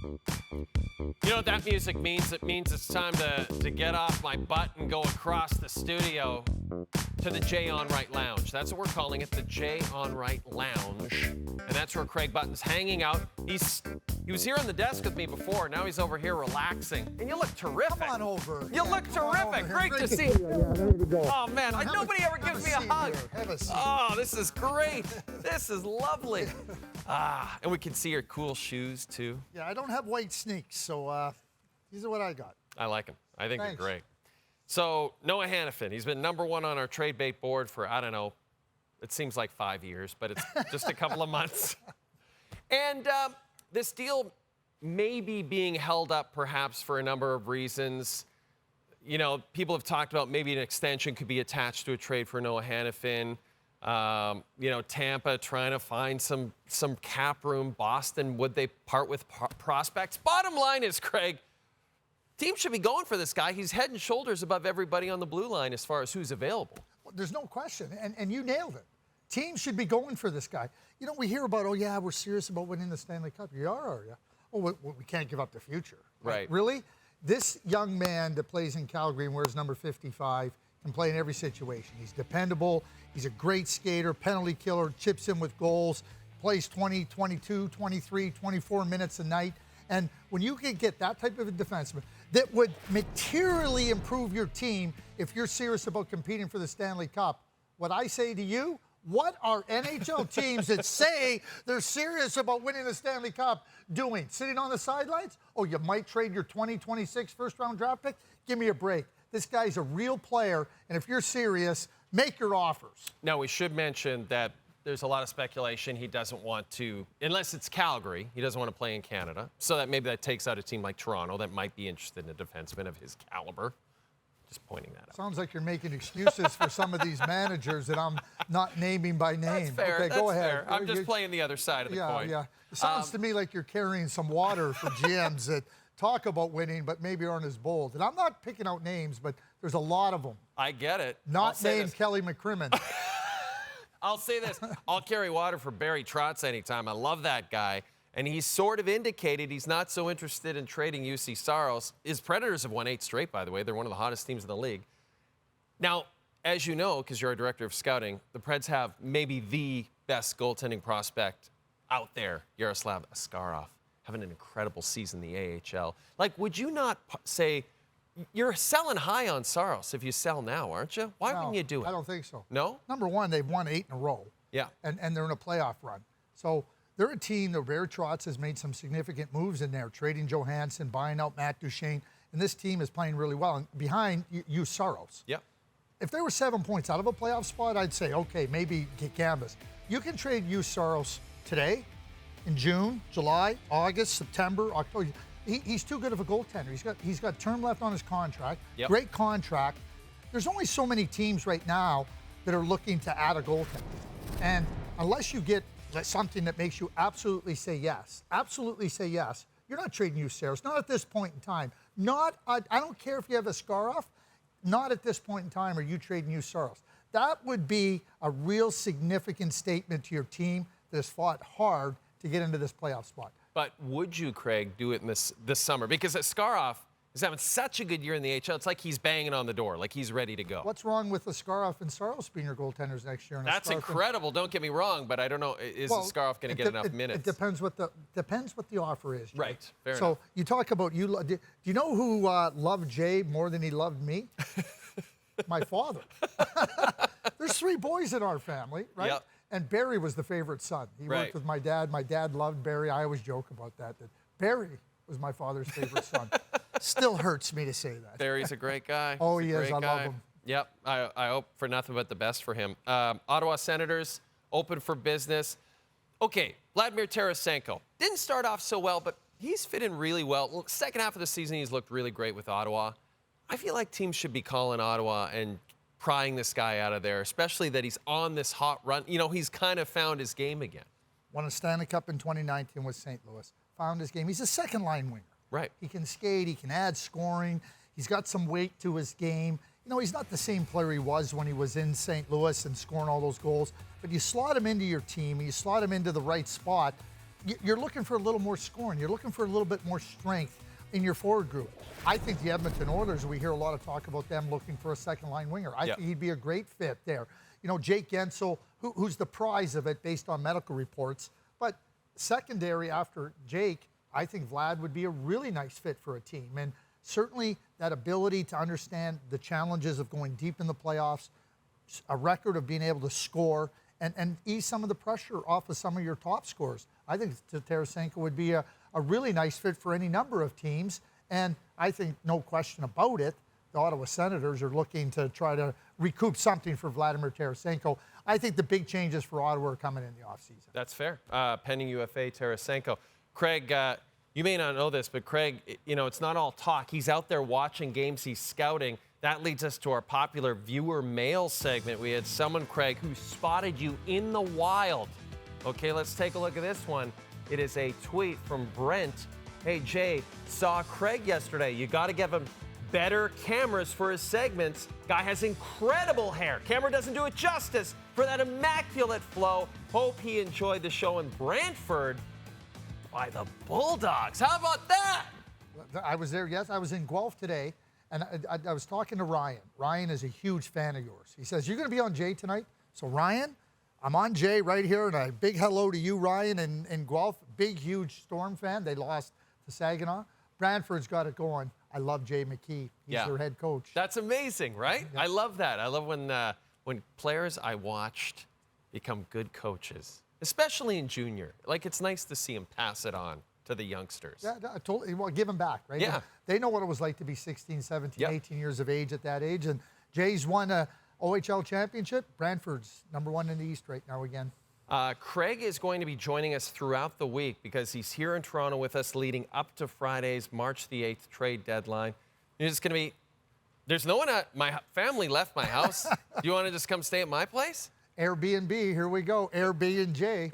You know what that music means? It means it's time to get off my butt and go across the studio to the Jay Onrait Lounge. That's what we're calling it, the Jay Onrait Lounge. And that's where Craig Button's hanging out. He was here on the desk with me before. Now he's over here relaxing. And you look terrific. Come on over. You look terrific. Great to see you. Yeah, there we go. Oh, man. Nobody ever gives me a hug. Have a seat. Oh, this is great. This is lovely. And we can see your cool shoes, too. Yeah, I don't have white sneaks, so these are what I got. I like them. I think Thanks. they're great. So, Noah Hanifin, he's been number one on our trade bait board for, I don't know, it seems like 5 years, but it's just a couple of months. And this deal may be being held up perhaps for a number of reasons. You know, people have talked about maybe an extension could be attached to a trade for Noah Hanifin. You know, Tampa trying to find some cap room. Boston, would they part with prospects? Bottom line is, Craig, team should be going for this guy. He's head and shoulders above everybody on the blue line as far as who's available. Well, there's no question, and you nailed it. Teams should be going for this guy. You know, we hear about, oh, yeah, we're serious about winning the Stanley Cup. You are you? Oh, we can't give up the future. Right. Really? This young man that plays in Calgary and wears number 55 can play in every situation. He's dependable. He's a great skater, penalty killer, chips in with goals, plays 20, 22, 23, 24 minutes a night. And when you can get that type of a defenseman that would materially improve your team if you're serious about competing for the Stanley Cup, what I say to you, what are NHL teams that say they're serious about winning the Stanley Cup doing? Sitting on the sidelines? Oh, you might trade your 2026 first-round draft pick? Give me a break. This guy's a real player, and if you're serious, make your offers. Now, we should mention that there's a lot of speculation he doesn't want to, unless it's Calgary, he doesn't want to play in Canada. So that maybe that takes out a team like Toronto that might be interested in a defenseman of his caliber. Just pointing that out. Sounds like you're making excuses for some of these managers that I'm not naming by name. That's fair. Okay, That's go ahead. fair. I'm just playing the other side of the coin. Yeah. It sounds to me like you're carrying some water for GMs that talk about winning but maybe aren't as bold. And I'm not picking out names, but there's a lot of them. I get it. Not named Kelly McCrimmon. I'll say this. I'll carry water for Barry Trotz anytime. I love that guy. And he's sort of indicated he's not so interested in trading Juuse Saros. His Predators have won 8 straight, by the way. They're one of the hottest teams in the league. Now, as you know, because you're a director of scouting, the Preds have maybe the best goaltending prospect out there, Yaroslav Askarov, having an incredible season in the AHL. Like, would you not say you're selling high on Saros if you sell now, aren't you? Why wouldn't you do it? I don't think so. No? Number one, they've won 8 in a row. Yeah. And they're in a playoff run. So they're a team that Barry Trotz has made some significant moves in there, trading Johansson, buying out Matt Duchene. And this team is playing really well. And behind Juuse Saros. Yeah. If they were 7 points out of a playoff spot, I'd say, okay, maybe get canvas. You can trade Juuse Saros today, in June, July, August, September, October. He's too good of a goaltender. He's got term left on his contract. Yep. Great contract. There's only so many teams right now that are looking to add a goaltender. And unless you get something that makes you absolutely say yes, you're not trading Juuse Saros. Not at this point in time. I don't care if you have a Askarov. Not at this point in time are you trading Juuse Saros. That would be a real significant statement to your team that has fought hard to get into this playoff spot. But would you, Craig, do it in this summer? Because Askarov is having such a good year in the AHL. It's like he's banging on the door, like he's ready to go. What's wrong with Askarov and Saros being your goaltenders next year? That's incredible. Don't get me wrong, but I don't know. Is Askarov going to get enough minutes? It depends what the offer is, Jay. Right. Fair so enough. You talk about do you know who loved Jay more than he loved me? My father. There's 3 boys in our family, right? Yep. And Barry was the favorite son. He worked with my dad. My dad loved Barry. I always joke about that Barry was my father's favorite son. Still hurts me to say that. Barry's a great guy. Oh, he is. I love him. Yep. I hope for nothing but the best for him. Ottawa Senators open for business. Okay, Vladimir Tarasenko. Didn't start off so well, but he's fit in really well. Second half of the season, he's looked really great with Ottawa. I feel like teams should be calling Ottawa and prying this guy out of there, especially that he's on this hot run. You know, he's kind of found his game again. Won a Stanley Cup in 2019 with St. Louis. Found his game. He's a second-line winger. Right. He can skate. He can add scoring. He's got some weight to his game. You know, he's not the same player he was when he was in St. Louis and scoring all those goals. But you slot him into your team, and you slot him into the right spot, you're looking for a little more scoring. You're looking for a little bit more strength in your forward group. I think the Edmonton Oilers, we hear a lot of talk about them looking for a second-line winger. I think he'd be a great fit there. You know, Jake Gensel, who's the prize of it based on medical reports. But secondary after Jake, I think Vlad would be a really nice fit for a team. And certainly that ability to understand the challenges of going deep in the playoffs, a record of being able to score, and ease some of the pressure off of some of your top scorers. I think Tarasenko would be a really nice fit for any number of teams. And I think, no question about it, the Ottawa Senators are looking to try to recoup something for Vladimir Tarasenko. I think the big changes for Ottawa are coming in the offseason. That's fair. Pending UFA, Tarasenko. Craig, you may not know this, but Craig, you know, it's not all talk. He's out there watching games. He's scouting. That leads us to our popular viewer mail segment. We had someone, Craig, who spotted you in the wild. Okay, let's take a look at this one. It is a tweet from Brent. Hey, Jay, saw Craig yesterday. You got to give him better cameras for his segments. Guy has incredible hair. Camera doesn't do it justice for that immaculate flow. Hope he enjoyed the show in Brantford by the Bulldogs. How about that? I was there, yes. I was in Guelph today, and I was talking to Ryan. Ryan is a huge fan of yours. He says, you're going to be on Jay tonight? So, Ryan, I'm on Jay right here, and a big hello to you, Ryan, in Guelph. Big, huge Storm fan. They lost to Saginaw. Brantford's got it going. I love Jay McKee. He's their head coach. That's amazing, right? Yeah. I love that. I love when players I watched become good coaches, especially in junior. Like, it's nice to see them pass it on to the youngsters. Yeah, totally. Well, give them back, right? Yeah. They know what it was like to be 16, 17, 18 years of age at that age. And Jay's won a OHL championship. Brantford's #1 in the East right now again. Craig is going to be joining us throughout the week because he's here in Toronto with us leading up to Friday's March the 8th trade deadline. It's going to be, there's no one at my family left my house. Do you want to just come stay at my place? Airbnb, here we go. Airbnb.